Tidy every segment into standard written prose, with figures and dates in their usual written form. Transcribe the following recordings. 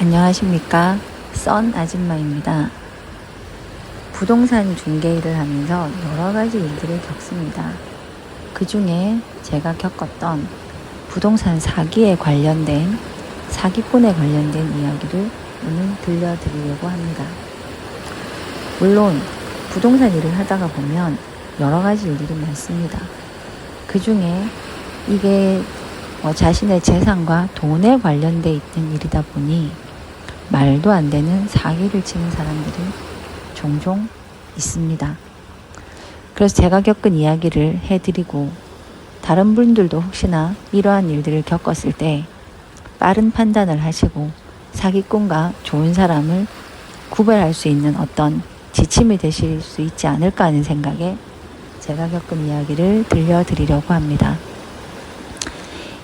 안녕하십니까. 썬 아줌마입니다. 부동산 중개 일을 하면서 여러 가지 일들을 겪습니다. 그 중에 제가 겪었던 부동산 사기에 관련된, 사기꾼에 관련된 이야기를 오늘 들려드리려고 합니다. 물론 부동산 일을 하다가 보면 여러 가지 일들이 많습니다. 그 중에 이게 자신의 재산과 돈에 관련돼 있는 일이다 보니 말도 안 되는 사기를 치는 사람들이 종종 있습니다. 그래서 제가 겪은 이야기를 해드리고 다른 분들도 혹시나 이러한 일들을 겪었을 때 빠른 판단을 하시고 사기꾼과 좋은 사람을 구별할 수 있는 어떤 지침이 되실 수 있지 않을까 하는 생각에 제가 겪은 이야기를 들려드리려고 합니다.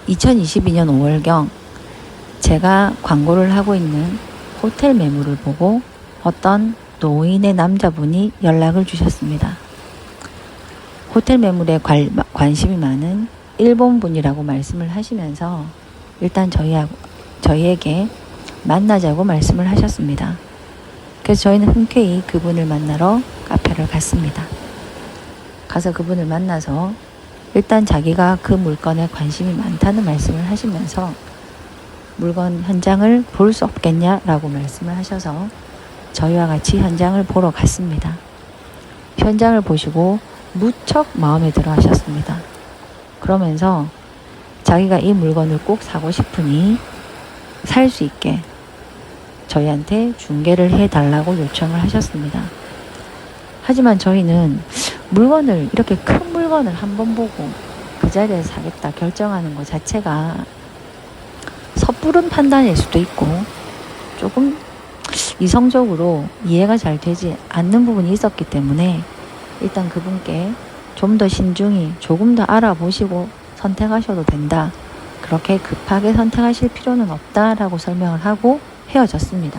2022년 5월경 제가 광고를 하고 있는 호텔 매물을 보고 어떤 노인의 남자분이 연락을 주셨습니다. 호텔 매물에 관심이 많은 일본 분이라고 말씀을 하시면서 일단 저희에게 만나자고 말씀을 하셨습니다. 그래서 저희는 흔쾌히 그분을 만나러 카페를 갔습니다. 가서 그분을 만나서 일단 자기가 그 물건에 관심이 많다는 말씀을 하시면서 물건 현장을 볼 수 없겠냐라고 말씀을 하셔서 저희와 같이 현장을 보러 갔습니다. 현장을 보시고 무척 마음에 들어 하셨습니다. 그러면서 자기가 이 물건을 꼭 사고 싶으니 살 수 있게 저희한테 중개를 해달라고 요청을 하셨습니다. 하지만 저희는 물건을, 이렇게 큰 물건을 한번 보고 그 자리에서 사겠다 결정하는 것 자체가 섣부른 판단일 수도 있고 조금 이성적으로 이해가 잘 되지 않는 부분이 있었기 때문에 일단 그분께 좀 더 신중히 조금 더 알아보시고 선택하셔도 된다. 그렇게 급하게 선택하실 필요는 없다라고 설명을 하고 헤어졌습니다.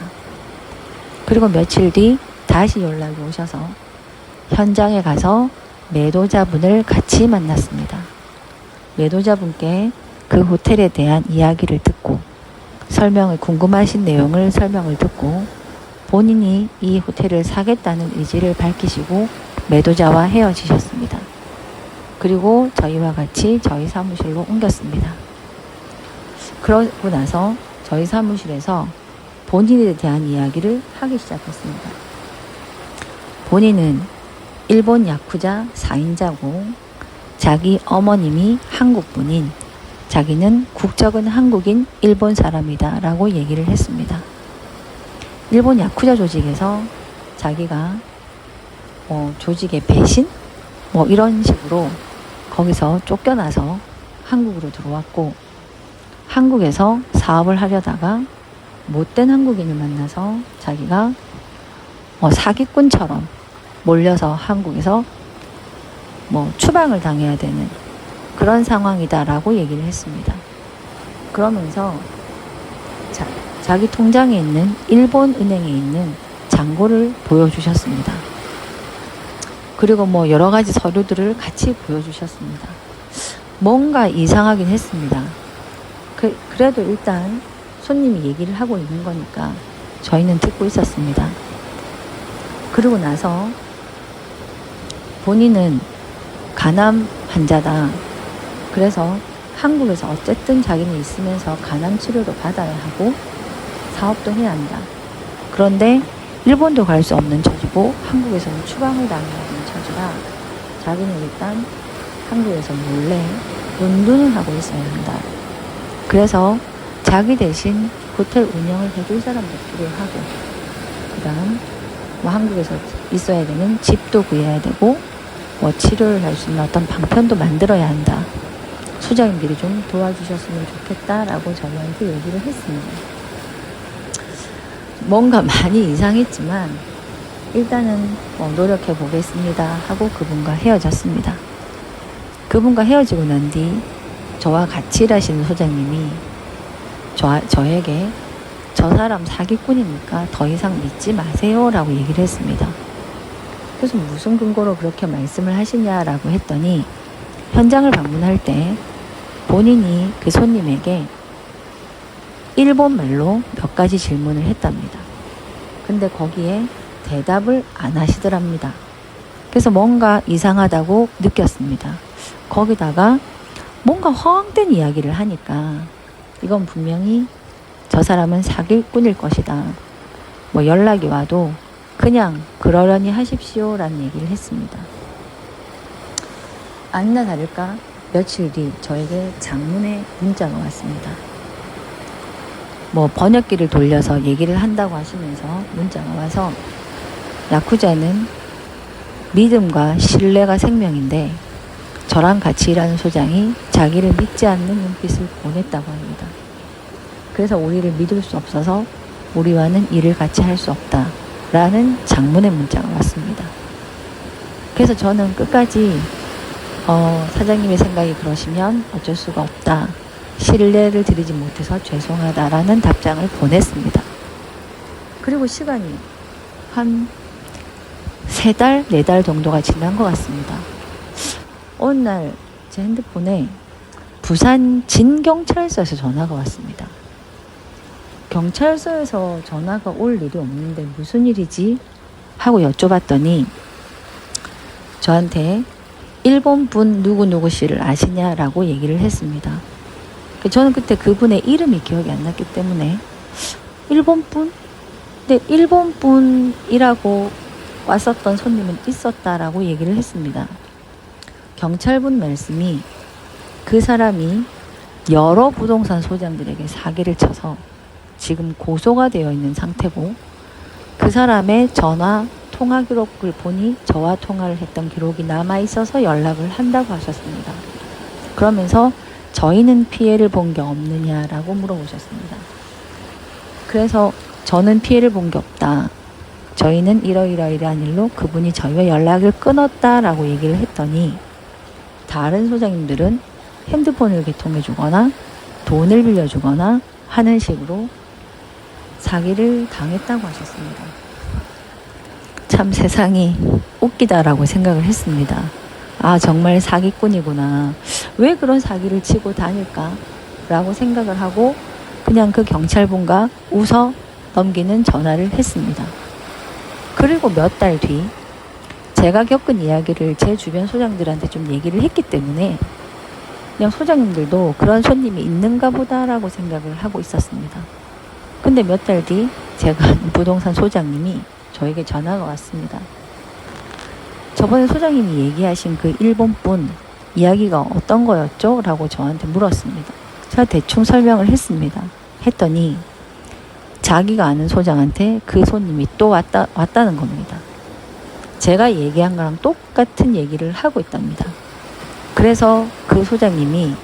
그리고 며칠 뒤 다시 연락이 오셔서 현장에 가서 매도자분을 같이 만났습니다. 매도자분께 그 호텔에 대한 이야기를 듣고 궁금하신 내용을 설명을 듣고 본인이 이 호텔을 사겠다는 의지를 밝히시고 매도자와 헤어지셨습니다. 그리고 저희와 같이 저희 사무실로 옮겼습니다. 그러고 나서 저희 사무실에서 본인에 대한 이야기를 하기 시작했습니다. 본인은 일본 야쿠자 4인자고 자기 어머님이 한국분인, 자기는 국적은 한국인 일본 사람이다 라고 얘기를 했습니다. 일본 야쿠자 조직에서 자기가 조직의 배신? 이런 식으로 거기서 쫓겨나서 한국으로 들어왔고 한국에서 사업을 하려다가 못된 한국인을 만나서 자기가 사기꾼처럼 몰려서 한국에서 추방을 당해야 되는 그런 상황이다라고 얘기를 했습니다. 그러면서 자기 통장에 있는 일본 은행에 있는 잔고를 보여주셨습니다. 그리고 여러 가지 서류들을 같이 보여주셨습니다. 뭔가 이상하긴 했습니다. 그래도 일단 손님이 얘기를 하고 있는 거니까 저희는 듣고 있었습니다. 그리고 나서 본인은 간암 환자다. 그래서 한국에서 어쨌든 자기는 있으면서 간암 치료도 받아야 하고 사업도 해야 한다. 그런데 일본도 갈 수 없는 처지고 한국에서는 추방을 당해야 하는 처지라 자기는 일단 한국에서 몰래 은둔을 하고 있어야 한다. 그래서 자기 대신 호텔 운영을 해줄 사람도 필요하고 그 다음 한국에서 있어야 되는 집도 구해야 되고 치료를 할 수 있는 어떤 방편도 만들어야 한다. 소장님들이 좀 도와주셨으면 좋겠다라고 저희한테 얘기를 했습니다. 뭔가 많이 이상했지만 일단은 노력해 보겠습니다 하고 그분과 헤어졌습니다. 그분과 헤어지고 난 뒤 저와 같이 일하시는 소장님이 저에게 저 사람 사기꾼이니까 더 이상 믿지 마세요 라고 얘기를 했습니다. 그래서 무슨 근거로 그렇게 말씀을 하시냐라고 했더니 현장을 방문할 때 본인이 그 손님에게 일본 말로 몇 가지 질문을 했답니다. 근데 거기에 대답을 안 하시더랍니다. 그래서 뭔가 이상하다고 느꼈습니다. 거기다가 뭔가 허황된 이야기를 하니까 이건 분명히 저 사람은 사기꾼일 것이다. 뭐 연락이 와도 그냥 그러려니 하십시오 라는 얘기를 했습니다. 아니나 다를까 며칠 뒤 저에게 장문의 문자가 왔습니다. 뭐 번역기를 돌려서 얘기를 한다고 하시면서 문자가 와서 야쿠자는 믿음과 신뢰가 생명인데 저랑 같이 일하는 소장이 자기를 믿지 않는 눈빛을 보냈다고 합니다. 그래서 우리를 믿을 수 없어서 우리와는 일을 같이 할 수 없다 라는 장문의 문자가 왔습니다. 그래서 저는 끝까지 사장님의 생각이 그러시면 어쩔 수가 없다. 신뢰를 드리지 못해서 죄송하다라는 답장을 보냈습니다. 그리고 시간이 한 3달, 4달 정도가 지난 것 같습니다. 어느 날 제 핸드폰에 부산 진경찰서에서 전화가 왔습니다. 경찰서에서 전화가 올 일이 없는데 무슨 일이지? 하고 여쭤봤더니 저한테 일본 분 누구누구 씨를 아시냐라고 얘기를 했습니다. 저는 그때 그분의 이름이 기억이 안 났기 때문에 일본 분? 근데 일본 분이라고 왔었던 손님은 있었다라고 얘기를 했습니다. 경찰분 말씀이 그 사람이 여러 부동산 소장들에게 사기를 쳐서 지금 고소가 되어 있는 상태고 그 사람의 전화 통화 기록을 보니 저와 통화를 했던 기록이 남아있어서 연락을 한다고 하셨습니다. 그러면서 저희는 피해를 본 게 없느냐라고 물어보셨습니다. 그래서 저는 피해를 본 게 없다. 저희는 이러이러이러한 일로 그분이 저희와 연락을 끊었다라고 얘기를 했더니 다른 소장님들은 핸드폰을 개통해 주거나 돈을 빌려주거나 하는 식으로 사기를 당했다고 하셨습니다. 참 세상이 웃기다라고 생각을 했습니다. 아, 정말 사기꾼이구나. 왜 그런 사기를 치고 다닐까? 라고 생각을 하고 그냥 그 경찰분과 웃어 넘기는 전화를 했습니다. 그리고 몇 달 뒤 제가 겪은 이야기를 제 주변 소장들한테 좀 얘기를 했기 때문에 그냥 소장님들도 그런 손님이 있는가 보다라고 생각을 하고 있었습니다. 근데 몇 달 뒤 제가 부동산 소장님이 저에게 전화가 왔습니다. 저번에 소장님이 얘기하신 그 일본 분 이야기가 어떤 거였죠? 라고 저한테 물었습니다. 제가 대충 설명을 했습니다. 했더니 자기가 아는 소장한테 그 손님이 또 왔다는 겁니다. 제가 얘기한 거랑 똑같은 얘기를 하고 있답니다. 그래서 그 소장님이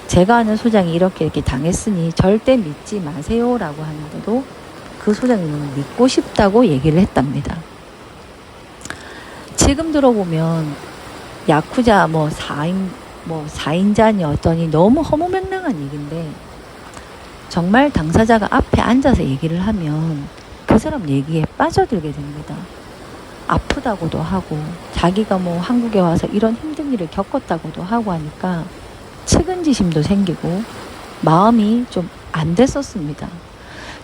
제가 아는 소장이 이렇게 당했으니 절대 믿지 마세요 라고 하는데도 그 소장님은 믿고 싶다고 얘기를 했답니다. 지금 들어보면 야쿠자 4인자니 어떠니 너무 허무맹랑한 얘기인데 정말 당사자가 앞에 앉아서 얘기를 하면 그 사람 얘기에 빠져들게 됩니다. 아프다고도 하고 자기가 한국에 와서 이런 힘든 일을 겪었다고도 하고 하니까 측은지심도 생기고 마음이 좀 안 됐었습니다.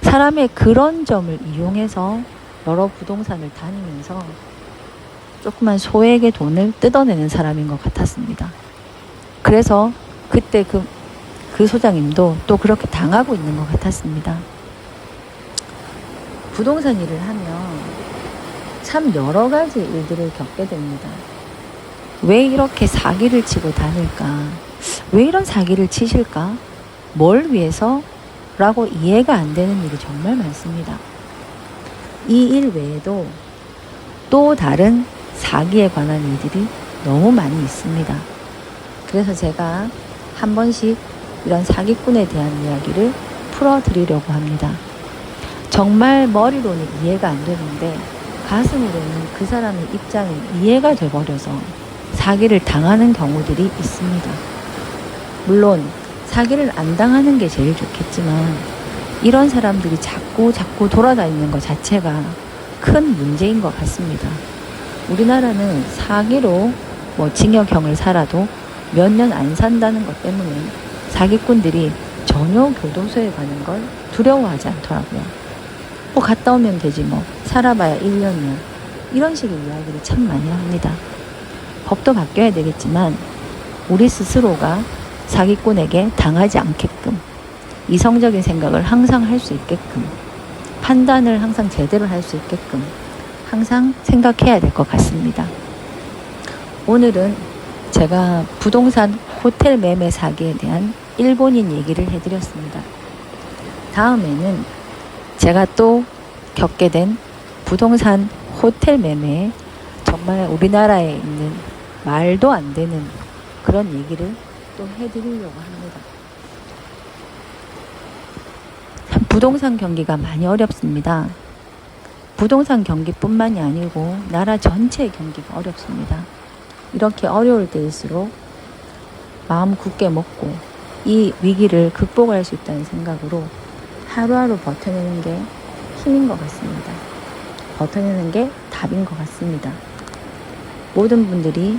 사람의 그런 점을 이용해서 여러 부동산을 다니면서 조그만 소액의 돈을 뜯어내는 사람인 것 같았습니다. 그래서 그때 그 소장님도 또 그렇게 당하고 있는 것 같았습니다. 부동산 일을 하면 참 여러 가지 일들을 겪게 됩니다. 왜 이렇게 사기를 치고 다닐까? 왜 이런 사기를 치실까? 뭘 위해서? 라고 이해가 안 되는 일이 정말 많습니다. 이 일 외에도 또 다른 사기에 관한 일들이 너무 많이 있습니다. 그래서 제가 한 번씩 이런 사기꾼에 대한 이야기를 풀어드리려고 합니다. 정말 머리로는 이해가 안 되는데 가슴으로는 그 사람의 입장이 이해가 돼버려서 사기를 당하는 경우들이 있습니다. 물론 사기를 안 당하는 게 제일 좋겠지만 이런 사람들이 자꾸 돌아다니는 것 자체가 큰 문제인 것 같습니다. 우리나라는 사기로 징역형을 살아도 몇 년 안 산다는 것 때문에 사기꾼들이 전혀 교도소에 가는 걸 두려워하지 않더라고요. 뭐 갔다 오면 되지 뭐. 살아봐야 1년이야. 이런 식의 이야기를 참 많이 합니다. 법도 바뀌어야 되겠지만 우리 스스로가 사기꾼에게 당하지 않게끔 이성적인 생각을 항상 할 수 있게끔 판단을 항상 제대로 할 수 있게끔 항상 생각해야 될 것 같습니다. 오늘은 제가 부동산 호텔 매매 사기에 대한 일본인 얘기를 해드렸습니다. 다음에는 제가 또 겪게 된 부동산 호텔 매매에 정말 우리나라에 있는 말도 안 되는 그런 얘기를 또 해드리려고 합니다. 부동산 경기가 많이 어렵습니다. 부동산 경기뿐만이 아니고 나라 전체의 경기가 어렵습니다. 이렇게 어려울 때일수록 마음 굳게 먹고 이 위기를 극복할 수 있다는 생각으로 하루하루 버텨내는 게 힘인 것 같습니다. 버텨내는 게 답인 것 같습니다. 모든 분들이